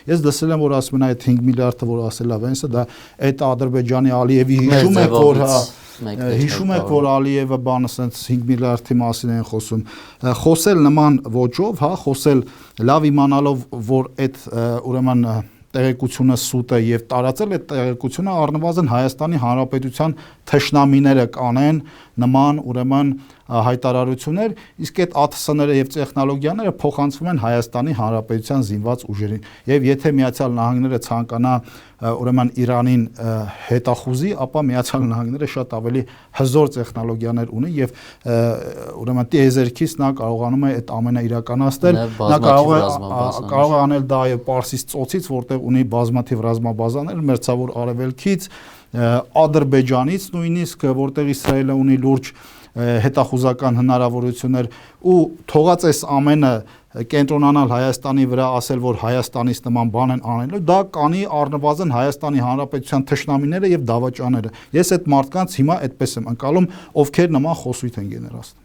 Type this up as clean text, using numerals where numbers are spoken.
Ես լսել եմ, որ ասում են այդ 5 միլիարդը, որ ասել է Վենսը, դա այդ Ադրբեջանի Ալիևի հիշում եք, որ Ալիևը բանը ասենց 5 միլիարդի մասին են խոսում, խոսել նման ոճով, հա, խոսել լավ իմանալով, որ այդ ուրեմն տեղեկությունը սուտ է եւ տարածել այդ տեղեկությունը առնվազն Հայաստանի Հանրապետության թշնամիները կանեն նման ուրեմն հայտարարություններ, իսկ այդ ԱԹՍ-ները եւ տեխնոլոգիաները փոխանցվում են Հայաստանի Հանրապետության զինված ուժերին եւ եթե Միացյալ Նահանգները ցանկանա ուրեմն Իրանին հետախուզի, ապա Միացյալ Նահանգները շատ ավելի հզոր տեխնոլոգիաներ ունի եւ ուրեմն տիեզերքից նա կարողանում է այդ ամենը իրականացնել, նա կարող է անել դա եւ Պարսից ծոցից, որտեղ ունի բազմաթիվ ռազմաբազաներ, մերձավոր արևելքից, Ադրբեջանից նույնիսկ, որտեղ Իսրայելը ունի լուրջ հետախուզական հնարավորություններ ու թողած այս ամենը կենտրոնանալ Հայաստանի վրա, ասել, որ Հայաստանից նման բան են անելու, դա կանի առնվազն Հայաստանի Հանրապետության թշնամիները եւ դավաճանները։ Ես այդ մարդկանց հիմա այդպես եմ ընկալում, ովքեր նման խոսույթ են գեներացնում։